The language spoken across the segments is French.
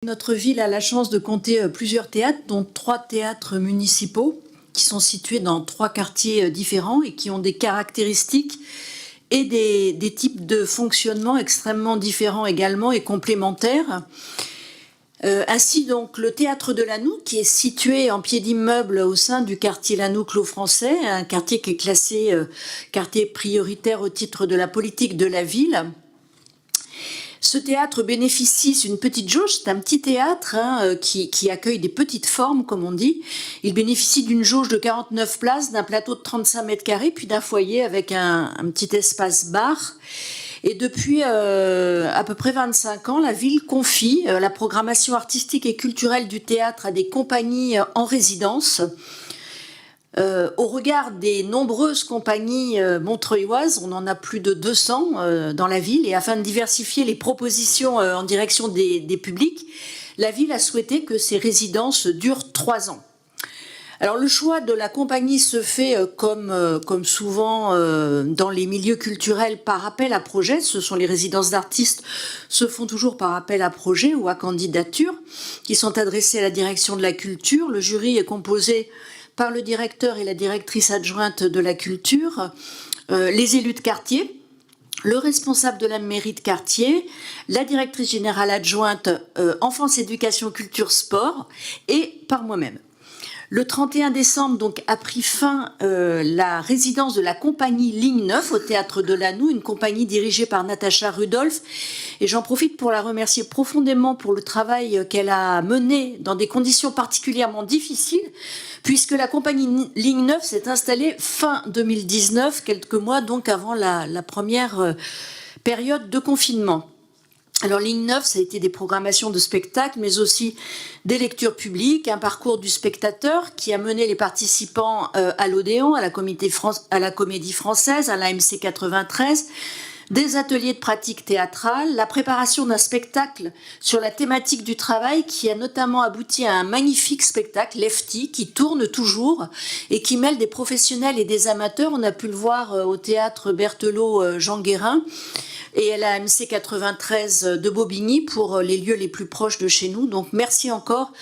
Notre ville a la chance de compter plusieurs théâtres, dont 3 théâtres municipaux qui sont situés dans 3 quartiers différents et qui ont des caractéristiques et des types de fonctionnement extrêmement différents également et complémentaires. Ainsi donc le théâtre de Lannou, qui est situé en pied d'immeuble au sein du quartier Lannou-Clos français, un quartier qui est classé quartier prioritaire au titre de la politique de la ville. Ce théâtre bénéficie d'une petite jauge, c'est un petit théâtre qui accueille des petites formes, comme on dit. Il bénéficie d'une jauge de 49 places, d'un plateau de 35 mètres carrés, puis d'un foyer avec un petit espace bar. Et depuis à peu près 25 ans, la ville confie la programmation artistique et culturelle du théâtre à des compagnies en résidence. Au regard des nombreuses compagnies montreuilloises, on en a plus de 200 dans la ville, et afin de diversifier les propositions en direction des publics, la ville a souhaité que ces résidences durent 3 ans. Alors le choix de la compagnie se fait comme souvent dans les milieux culturels par appel à projet. Ce sont les résidences d'artistes se font toujours par appel à projet ou à candidature qui sont adressées à la direction de la culture. Le jury est composé par le directeur et la directrice adjointe de la culture, les élus de quartier, le responsable de la mairie de quartier, la directrice générale adjointe enfance, éducation, culture, sport et par moi-même. Le 31 décembre donc a pris fin la résidence de la compagnie Ligne 9 au théâtre de Lannou, une compagnie dirigée par Natacha Rudolph, et j'en profite pour la remercier profondément pour le travail qu'elle a mené dans des conditions particulièrement difficiles, puisque la compagnie Ligne 9 s'est installée fin 2019, quelques mois donc avant la première période de confinement. Alors, Ligne 9, ça a été des programmations de spectacles, mais aussi des lectures publiques, un parcours du spectateur qui a mené les participants à l'Odéon, à la Comédie Française, à l'AMC 93, des ateliers de pratique théâtrale, la préparation d'un spectacle sur la thématique du travail qui a notamment abouti à un magnifique spectacle, Lefty, qui tourne toujours et qui mêle des professionnels et des amateurs. On a pu le voir au théâtre Berthelot Jean Guérin et à la MC 93 de Bobigny pour les lieux les plus proches de chez nous. Donc merci encore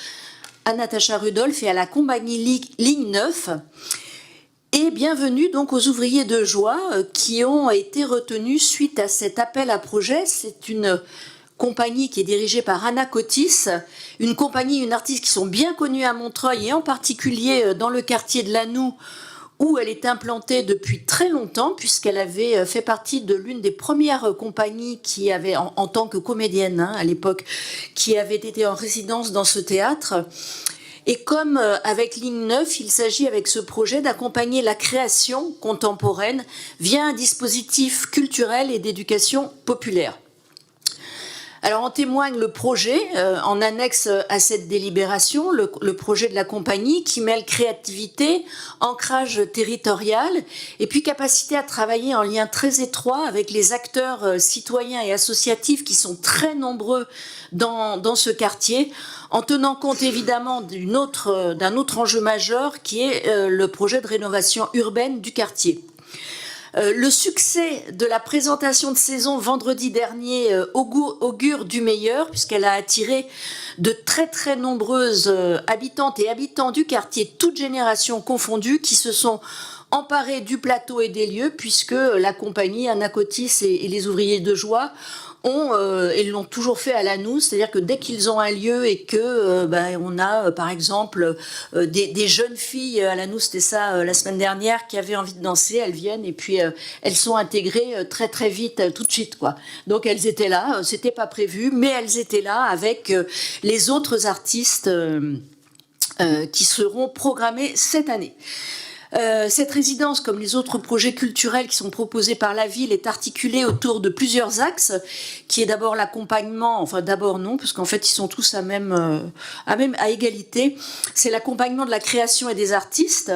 à Natacha Rudolph et à la compagnie Ligne 9. Et bienvenue donc aux ouvriers de joie qui ont été retenus suite à cet appel à projet. C'est une compagnie qui est dirigée par Anna Cotis, une compagnie, une artiste qui sont bien connues à Montreuil et en particulier dans le quartier de Lannou, où elle est implantée depuis très longtemps, puisqu'elle avait fait partie de l'une des premières compagnies qui avait, en tant que comédienne à l'époque, qui avait été en résidence dans ce théâtre. Et comme avec Ligne 9, il s'agit avec ce projet d'accompagner la création contemporaine via un dispositif culturel et d'éducation populaire. Alors en témoigne le projet, en annexe à cette délibération, le projet de la compagnie qui mêle créativité, ancrage territorial et puis capacité à travailler en lien très étroit avec les acteurs citoyens et associatifs qui sont très nombreux dans ce quartier, en tenant compte évidemment d'un autre enjeu majeur qui est le projet de rénovation urbaine du quartier. Le succès de la présentation de saison vendredi dernier augure du meilleur, puisqu'elle a attiré de très nombreuses habitantes et habitants du quartier, toutes générations confondues, qui se sont emparés du plateau et des lieux, puisque la compagnie Anna Cotis et les ouvriers de joie ils l'ont toujours fait à Lannou, c'est-à-dire que dès qu'ils ont un lieu et que on a par exemple des jeunes filles à Lannou, c'était ça la semaine dernière, qui avaient envie de danser, elles viennent et puis elles sont intégrées très vite, tout de suite quoi. Donc elles étaient là, c'était pas prévu, mais elles étaient là avec les autres artistes qui seront programmés cette année. Cette résidence, comme les autres projets culturels qui sont proposés par la ville, est articulée autour de plusieurs axes, qui est d'abord l'accompagnement, enfin d'abord non, parce qu'en fait ils sont tous à égalité. C'est l'accompagnement de la création et des artistes.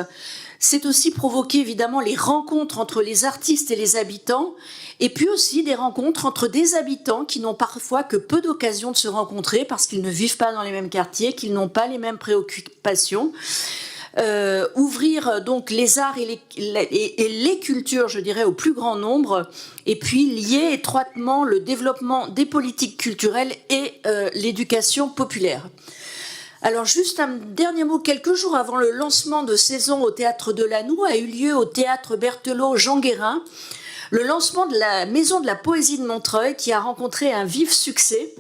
C'est aussi provoquer évidemment les rencontres entre les artistes et les habitants, et puis aussi des rencontres entre des habitants qui n'ont parfois que peu d'occasions de se rencontrer parce qu'ils ne vivent pas dans les mêmes quartiers, qu'ils n'ont pas les mêmes préoccupations. ouvrir donc les arts et les cultures, je dirais, au plus grand nombre, et puis lier étroitement le développement des politiques culturelles et l'éducation populaire. Alors juste un dernier mot, quelques jours avant le lancement de saison au Théâtre de Lannou a eu lieu au Théâtre Berthelot Jean Guérin le lancement de la Maison de la Poésie de Montreuil qui a rencontré un vif succès.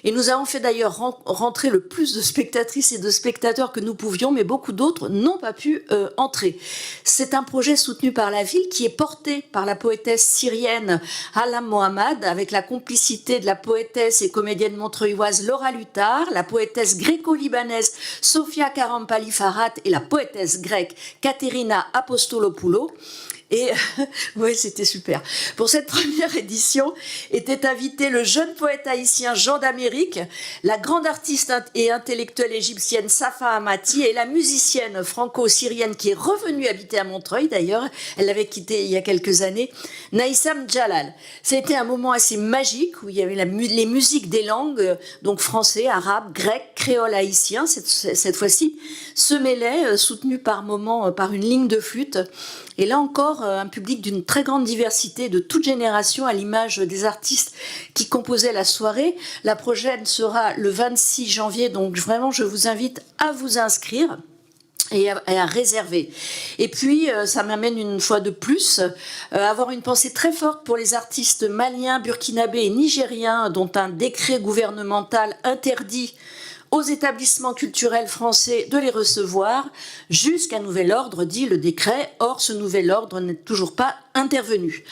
Et nous avons fait d'ailleurs rentrer le plus de spectatrices et de spectateurs que nous pouvions, mais beaucoup d'autres n'ont pas pu entrer. C'est un projet soutenu par la ville qui est porté par la poétesse syrienne Halam Mohammad, avec la complicité de la poétesse et comédienne montreuilloise Laura Luttard, la poétesse gréco-libanaise Sofia Karampali Farhat et la poétesse grecque Katerina Apostolopoulou. Et ouais, c'était super. Pour cette première édition était invité le jeune poète haïtien Jean d'Amérique, la grande artiste et intellectuelle égyptienne Safa Amati et la musicienne franco-syrienne qui est revenue habiter à Montreuil d'ailleurs, elle l'avait quitté il y a quelques années, Naïsam Djalal. C'était un moment assez magique où il y avait les musiques des langues, donc français, arabe, grec, créole, haïtien, cette fois-ci, se mêlaient, soutenues par moments par une ligne de flûte. Et là encore, un public d'une très grande diversité de toute génération à l'image des artistes qui composaient la soirée. La prochaine sera le 26 janvier, donc vraiment je vous invite à vous inscrire et à réserver. Et puis, ça m'amène une fois de plus à avoir une pensée très forte pour les artistes maliens, burkinabés et nigériens dont un décret gouvernemental interdit aux établissements culturels français de les recevoir jusqu'à nouvel ordre, dit le décret. Or, ce nouvel ordre n'est toujours pas intervenu.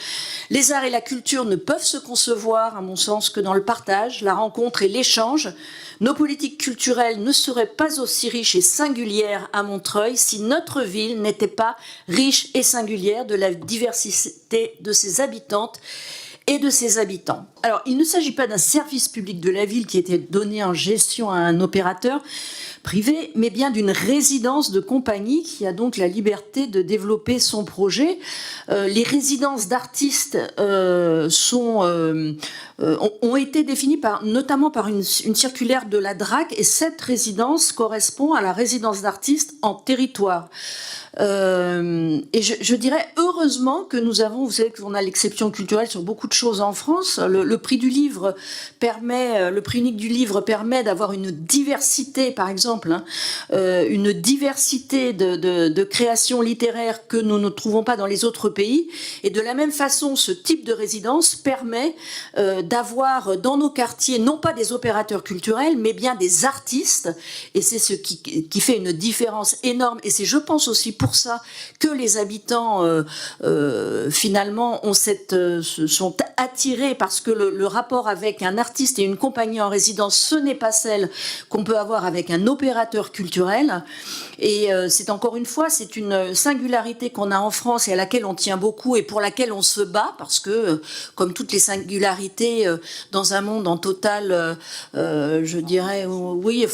Les arts et la culture ne peuvent se concevoir, à mon sens, que dans le partage, la rencontre et l'échange. Nos politiques culturelles ne seraient pas aussi riches et singulières à Montreuil si notre ville n'était pas riche et singulière de la diversité de ses habitantes et de ses habitants. Alors, il ne s'agit pas d'un service public de la ville qui était donné en gestion à un opérateur privé, mais bien d'une résidence de compagnie qui a donc la liberté de développer son projet. Les résidences d'artistes ont été définies notamment par une circulaire de la DRAC, et cette résidence correspond à la résidence d'artistes en territoire. Et je dirais heureusement que nous avons, vous savez qu'on a l'exception culturelle sur beaucoup de choses en France. Le prix du livre le prix unique du livre permet d'avoir une diversité, par exemple, une diversité de créations littéraires que nous ne trouvons pas dans les autres pays. Et de la même façon, ce type de résidence permet d'avoir dans nos quartiers non pas des opérateurs culturels, mais bien des artistes. Et c'est ce qui fait une différence énorme. Et c'est, je pense, aussi pour ça que les habitants finalement sont attirés, parce que le rapport avec un artiste et une compagnie en résidence, ce n'est pas celle qu'on peut avoir avec un opérateur culturel. Et c'est encore une fois, c'est une singularité qu'on a en France et à laquelle on tient beaucoup et pour laquelle on se bat, parce que comme toutes les singularités dans un monde en total, je dirais, oui,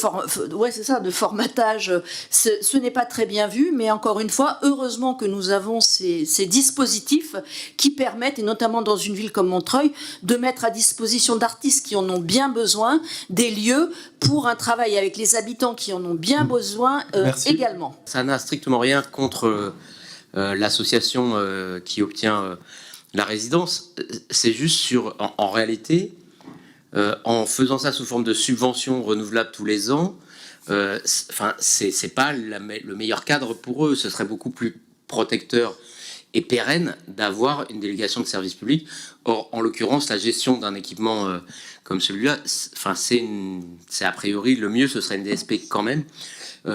c'est ça, de formatage, ce n'est pas très bien vu, mais encore une fois, heureusement que nous avons ces dispositifs qui permettent, et notamment dans une ville comme Montreuil, de mettre à disposition d'artistes qui en ont bien besoin des lieux pour un travail avec les habitants qui en ont bien besoin également. Ça n'a strictement rien contre l'association qui obtient la résidence. C'est juste en réalité, en faisant ça sous forme de subvention renouvelable tous les ans, c'est pas le meilleur cadre pour eux. Ce serait beaucoup plus protecteur et pérenne d'avoir une délégation de service public. Or, en l'occurrence, la gestion d'un équipement comme celui-là, c'est a priori le mieux, ce serait une DSP quand même,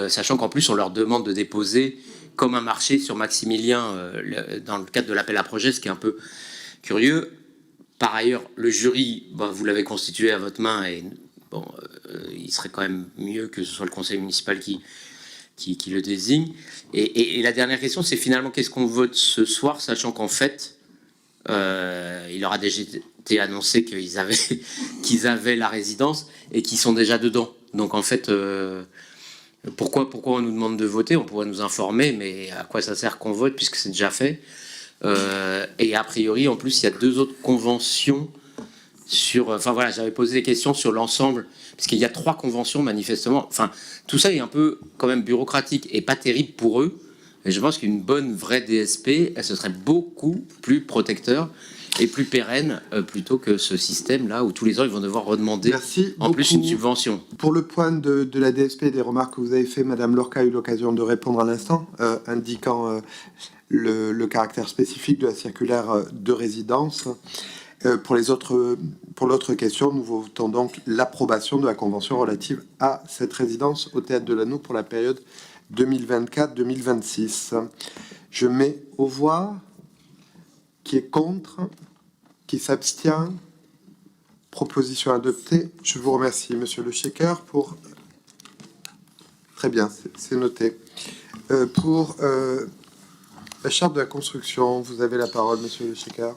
sachant qu'en plus on leur demande de déposer comme un marché sur Maximilien dans le cadre de l'appel à projet, ce qui est un peu curieux. Par ailleurs, le jury, vous l'avez constitué à votre main, et il serait quand même mieux que ce soit le conseil municipal qui le désigne. Et la dernière question, c'est finalement qu'est-ce qu'on vote ce soir, sachant qu'en fait, il leur a déjà été annoncé qu'ils avaient la résidence et qu'ils sont déjà dedans. Donc en fait, pourquoi on nous demande de voter? On pourrait nous informer, mais à quoi ça sert qu'on vote puisque c'est déjà fait? Et a priori, en plus, il y a 2 autres conventions enfin voilà, j'avais posé des questions sur l'ensemble, parce qu'il y a 3 conventions manifestement. Enfin, tout ça est un peu quand même bureaucratique et pas terrible pour eux. Et je pense qu'une bonne vraie DSP, elle, ce serait beaucoup plus protecteur et plus pérenne plutôt que ce système-là où tous les ans ils vont devoir redemander Merci en plus beaucoup. une subvention. Pour le point de la DSP et des remarques que vous avez fait, Madame Lorca a eu l'occasion de répondre à l'instant, indiquant le caractère spécifique de la circulaire de résidence. Pour l'autre question, nous votons donc l'approbation de la convention relative à cette résidence au Théâtre de l'Anneau pour la période 2024-2026. Je mets aux voix qui est contre, qui s'abstient. Proposition adoptée. Je vous remercie, Monsieur Le Shaker, pour... Très bien, c'est noté. Pour la charte de la construction, vous avez la parole, Monsieur Le Shaker.